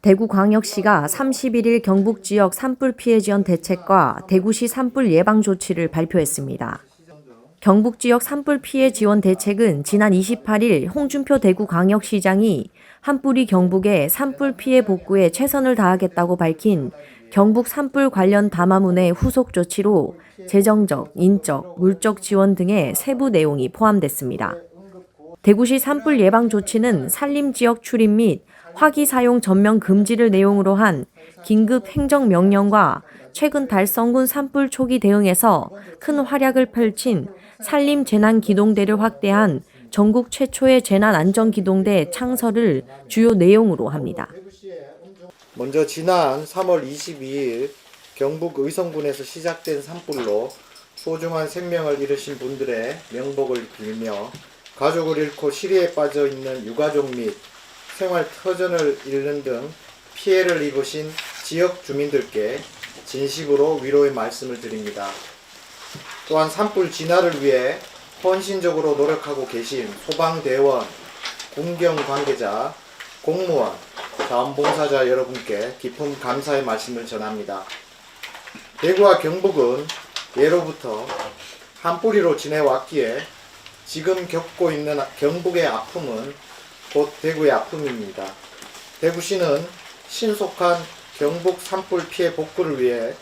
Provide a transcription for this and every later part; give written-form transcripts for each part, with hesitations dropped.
대구광역시가 31일 경북 지역 산불 피해 지원 대책과 대구시 산불 예방 조치를 발표했습니다. 경북 지역 산불 피해 지원 대책은 지난 28일 홍준표 대구광역시장이 한뿌리 경북의 산불 피해 복구에 최선을 다하겠다고 밝힌 경북 산불 관련 담화문의 후속 조치로 재정적, 인적, 물적 지원 등의 세부 내용이 포함됐습니다. 대구시 산불 예방 조치는 산림 지역 출입 및 화기 사용 전면 금지를 내용으로 한 긴급 행정명령과 최근 달성군 산불 초기 대응에서 큰 활약을 펼친 산림 재난기동대를 확대한 전국 최초의 재난안전기동대 창설을 주요 내용으로 합니다. 먼저 지난 3월 22일 경북 의성군에서 시작된 산불로 소중한 생명을 잃으신 분들의 명복을 빌며 가족을 잃고 시리에 빠져 있는 유가족 및 생활 터전을 잃는 등 피해를 입으신 지역 주민들께 진심으로 위로의 말씀을 드립니다. 또한 산불 진화를 위해 헌신적으로 노력하고 계신 소방대원, 군경 관계자, 공무원, 자원봉사자 여러분께 깊은 감사의 말씀을 전합니다. 대구와 경북은 예로부터 한 뿌리로 지내왔기에 지금 겪고 있는 경북의 아픔은 곧 대구의 아픔입니다. 대구시는 신속한 경북 산불 피해 복구를 위해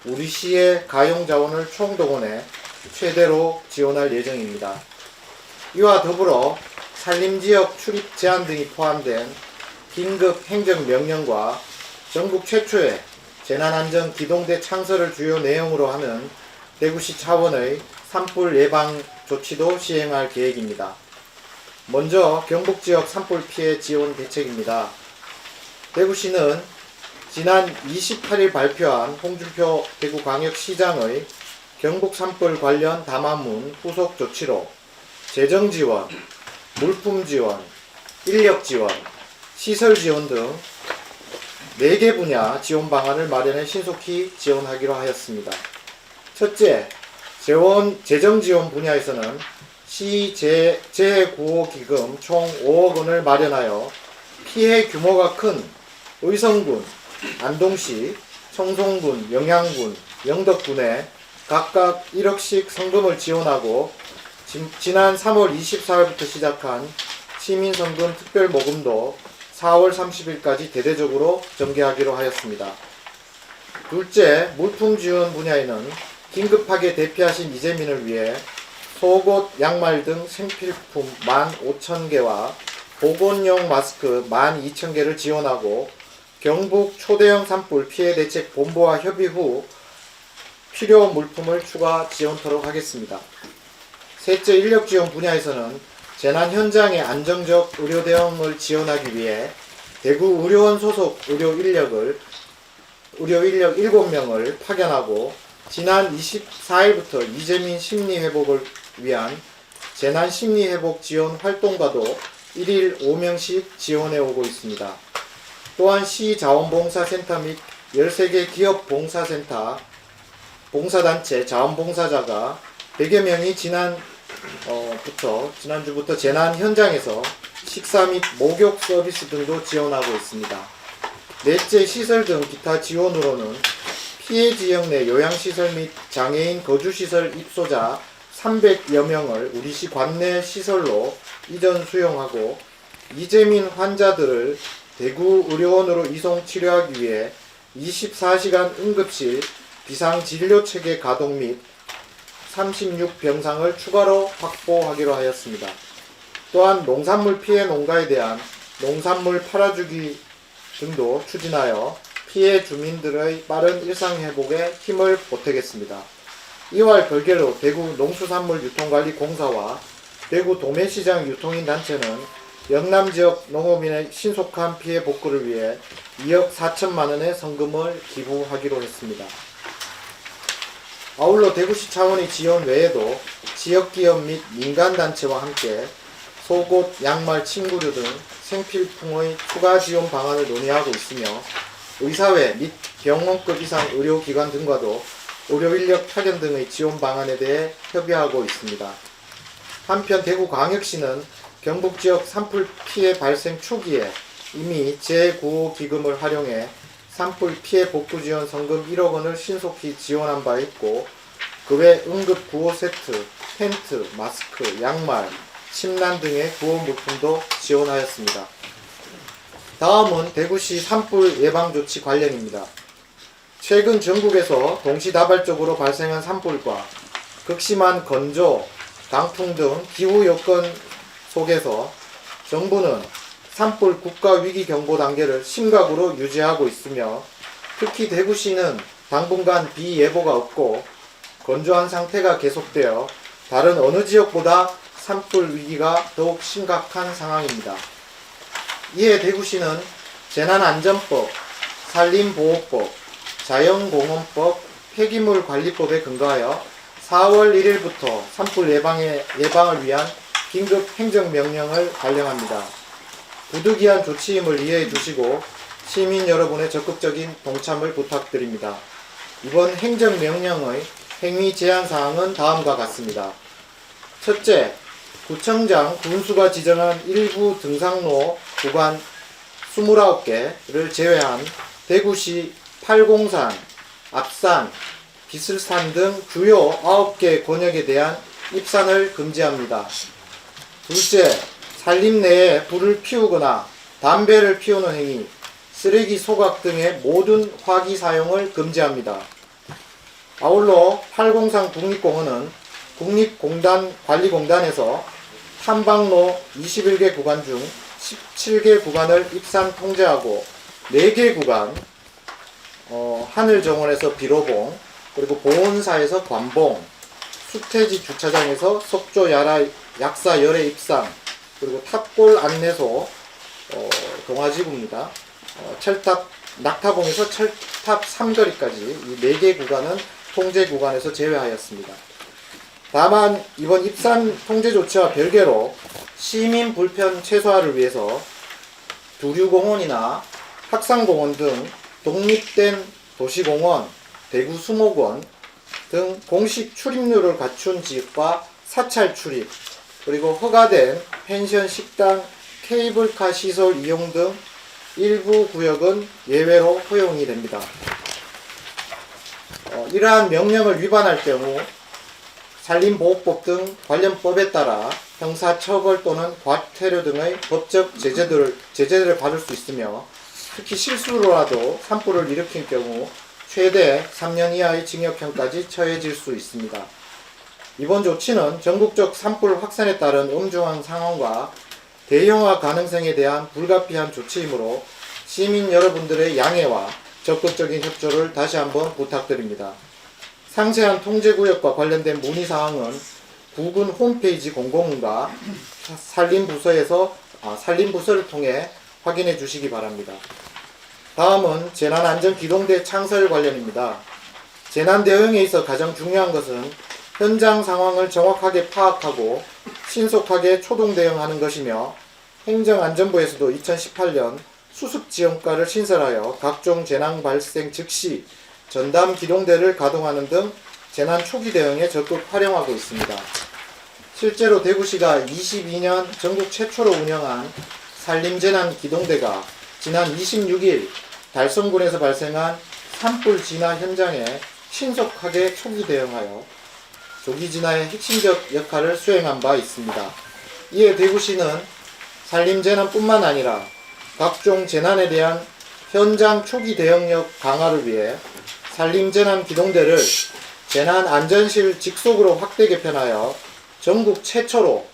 우리 시의 가용자원을 총동원해 최대로 지원할 예정입니다. 이와 더불어 산림지역 출입 제한 등이 포함된 긴급 행정명령과 전국 최초의 재난안전 기동대 창설을 주요 내용으로 하는 대구시 차원의 산불 예방 조치도 시행할 계획입니다. 먼저 경북지역 산불 피해 지원 대책입니다. 대구시는 지난 28일 발표한 홍준표 대구광역시장의 경북 산불 관련 담화문 후속 조치로 재정 지원, 물품 지원, 인력 지원, 시설 지원 등 4개 분야 지원 방안을 마련해 신속히 지원하기로 하였습니다. 첫째, 재정 지원 분야에서는 시 재해구호기금 총 5억 원을 마련하여 피해 규모가 큰 의성군, 안동시, 청송군, 영양군, 영덕군에 각각 1억씩 성금을 지원하고 지난 3월 24일부터 시작한 시민성금 특별모금도 4월 30일까지 대대적으로 전개하기로 하였습니다. 둘째, 물품 지원 분야에는 긴급하게 대피하신 이재민을 위해 속옷, 양말 등 생필품 15,000개와 보건용 마스크 12,000개를 지원하고 경북 초대형 산불 피해 대책 본부와 협의 후 필요 물품을 추가 지원토록 하겠습니다. 셋째, 인력 지원 분야에서는 재난 현장의 안정적 의료 대응을 지원하기 위해 대구 의료원 소속 의료 인력 7명을 파견하고 지난 24일부터 이재민 심리회복을 위한 재난 심리회복 지원 활동가도 1일 5명씩 지원해 오고 있습니다. 또한 시 자원봉사센터 및 13개 기업 봉사센터, 봉사단체 자원봉사자가 100여 명이 지난주부터 재난 현장에서 식사 및 목욕 서비스 등도 지원하고 있습니다. 넷째, 시설 등 기타 지원으로는 피해 지역 내 요양시설 및 장애인 거주시설 입소자 300여 명을 우리시 관내 시설로 이전 수용하고 이재민 환자들을 대구 의료원으로 이송 치료하기 위해 24시간 응급실 비상진료체계 가동 및 36병상을 추가로 확보하기로 하였습니다. 또한 농산물 피해 농가에 대한 농산물 팔아주기 등도 추진하여 피해 주민들의 빠른 일상회복에 힘을 보태겠습니다. 이와 별개로 대구 농수산물유통관리공사와 대구 도매시장 유통인 단체는 영남지역 농업인의 신속한 피해 복구를 위해 2억 4천만 원의 성금을 기부하기로 했습니다. 아울러 대구시 차원의 지원 외에도 지역기업 및 민간단체와 함께 속옷, 양말, 침구류 등 생필품의 추가 지원 방안을 논의하고 있으며 의사회 및 병원급 이상 의료기관 등과도 의료인력 파견 등의 지원 방안에 대해 협의하고 있습니다. 한편 대구광역시는 경북지역 산불 피해 발생 초기에 이미 제9호 기금을 활용해 산불 피해 복구 지원 성금 1억 원을 신속히 지원한 바 있고, 그 외 응급 구호 세트, 텐트, 마스크, 양말, 침낭 등의 구호 물품도 지원하였습니다. 다음은 대구시 산불 예방 조치 관련입니다. 최근 전국에서 동시다발적으로 발생한 산불과 극심한 건조, 강풍 등 기후 여건 속에서 정부는 산불 국가위기경보 단계를 심각으로 유지하고 있으며, 특히 대구시는 당분간 비 예보가 없고 건조한 상태가 계속되어 다른 어느 지역보다 산불 위기가 더욱 심각한 상황입니다. 이에 대구시는 재난안전법, 산림보호법, 자연공원법, 폐기물관리법에 근거하여 4월 1일부터 산불 예방을 위한 긴급 행정명령을 발령합니다. 부득이한 조치임을 이해해 주시고 시민 여러분의 적극적인 동참을 부탁드립니다. 이번 행정명령의 행위 제한사항은 다음과 같습니다. 첫째, 구청장, 군수가 지정한 일부 등산로 구간 29개를 제외한 대구시 팔공산, 앞산, 비슬산 등 주요 9개 권역에 대한 입산을 금지합니다. 둘째, 산림 내에 불을 피우거나 담배를 피우는 행위, 쓰레기 소각 등의 모든 화기 사용을 금지합니다. 아울러 팔공산 국립공원은 국립공단관리공단에서 탐방로 21개 구간 중 17개 구간을 입산 통제하고 4개 구간, 하늘정원에서 비로봉, 그리고 보온사에서 관봉, 수태지 주차장에서 석조 약사 열애 입산, 그리고 탑골 안내소, 동아지구입니다. 낙타봉에서 철탑 3거리까지 이 4개 구간은 통제 구간에서 제외하였습니다. 다만 이번 입산 통제 조치와 별개로 시민 불편 최소화를 위해서 두류공원이나 학상공원 등 독립된 도시공원, 대구 수목원 등 공식 출입료를 갖춘 지역과 사찰 출입, 그리고 허가된 펜션, 식당, 케이블카 시설 이용 등 일부 구역은 예외로 허용이 됩니다. 이러한 명령을 위반할 경우 산림보호법 등 관련 법에 따라 형사처벌 또는 과태료 등의 법적 제재를 받을 수 있으며, 특히 실수로라도 산불을 일으킨 경우 최대 3년 이하의 징역형까지 처해질 수 있습니다. 이번 조치는 전국적 산불 확산에 따른 엄중한 상황과 대형화 가능성에 대한 불가피한 조치이므로 시민 여러분들의 양해와 적극적인 협조를 다시 한번 부탁드립니다. 상세한 통제구역과 관련된 문의사항은 구군 홈페이지 공고문과 산림부서를 통해 확인해 주시기 바랍니다. 다음은 재난안전기동대 창설 관련입니다. 재난 대응에 있어 가장 중요한 것은 현장 상황을 정확하게 파악하고 신속하게 초동 대응하는 것이며, 행정안전부에서도 2018년 수습지원과를 신설하여 각종 재난 발생 즉시 전담 기동대를 가동하는 등 재난 초기 대응에 적극 활용하고 있습니다. 실제로 대구시가 22년 전국 최초로 운영한 산림재난기동대가 지난 26일 달성군에서 발생한 산불 진화 현장에 신속하게 초기 대응하여 조기 진화의 핵심적 역할을 수행한 바 있습니다. 이에 대구시는 산림재난뿐만 아니라 각종 재난에 대한 현장 초기 대응력 강화를 위해 산림재난기동대를 재난안전실 직속으로 확대 개편하여 전국 최초로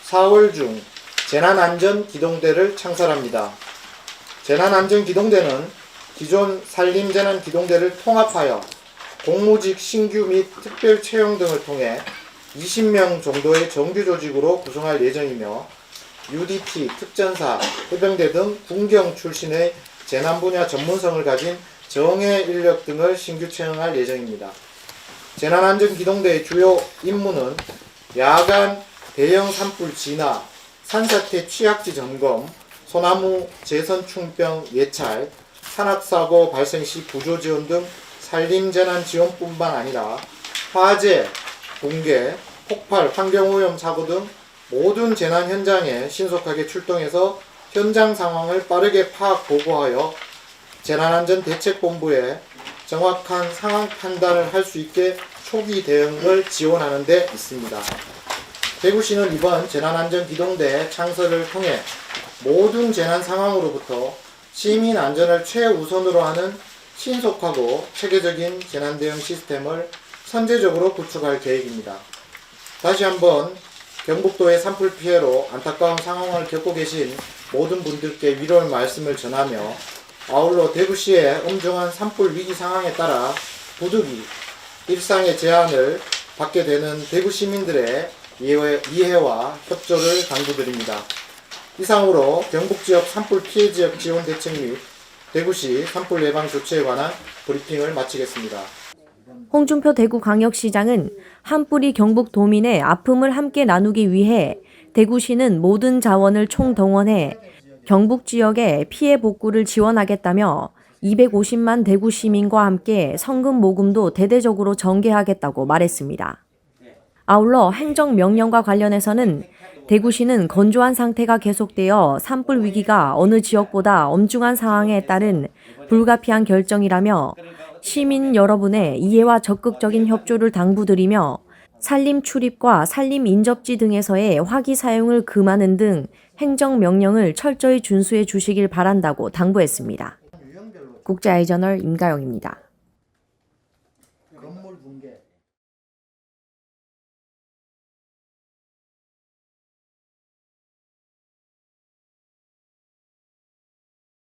4월 중 재난안전기동대를 창설합니다. 재난안전기동대는 기존 산림재난기동대를 통합하여 공무직 신규 및 특별 채용 등을 통해 20명 정도의 정규 조직으로 구성할 예정이며, UDT, 특전사, 해병대 등 군경 출신의 재난 분야 전문성을 가진 정예 인력 등을 신규 채용할 예정입니다. 재난안전기동대의 주요 임무는 야간 대형 산불 진화, 산사태 취약지 점검, 소나무 재선충병 예찰, 산악사고 발생 시 구조 지원 등 산림재난 지원뿐만 아니라 화재, 붕괴, 폭발, 환경오염 사고 등 모든 재난 현장에 신속하게 출동해서 현장 상황을 빠르게 파악 보고하여 재난안전대책본부에 정확한 상황 판단을 할 수 있게 초기 대응을 지원하는 데 있습니다. 대구시는 이번 재난안전기동대 창설을 통해 모든 재난 상황으로부터 시민 안전을 최우선으로 하는 신속하고 체계적인 재난대응 시스템을 선제적으로 구축할 계획입니다. 다시 한번 경북도의 산불 피해로 안타까운 상황을 겪고 계신 모든 분들께 위로의 말씀을 전하며 아울러 대구시의 엄중한 산불 위기 상황에 따라 부득이 일상의 제한을 받게 되는 대구 시민들의 이해와 협조를 당부드립니다. 이상으로 경북지역 산불 피해 지역 지원 대책 및 대구시 산불 예방 조치에 관한 브리핑을 마치겠습니다. 홍준표 대구광역시장은 한뿌리 경북도민의 아픔을 함께 나누기 위해 대구시는 모든 자원을 총동원해 경북 지역의 피해 복구를 지원하겠다며 250만 대구 시민과 함께 성금 모금도 대대적으로 전개하겠다고 말했습니다. 아울러 행정명령과 관련해서는 대구시는 건조한 상태가 계속되어 산불 위기가 어느 지역보다 엄중한 상황에 따른 불가피한 결정이라며 시민 여러분의 이해와 적극적인 협조를 당부드리며 산림 출입과 산림 인접지 등에서의 화기 사용을 금하는 등 행정명령을 철저히 준수해 주시길 바란다고 당부했습니다. 국제아이저널 임가영입니다.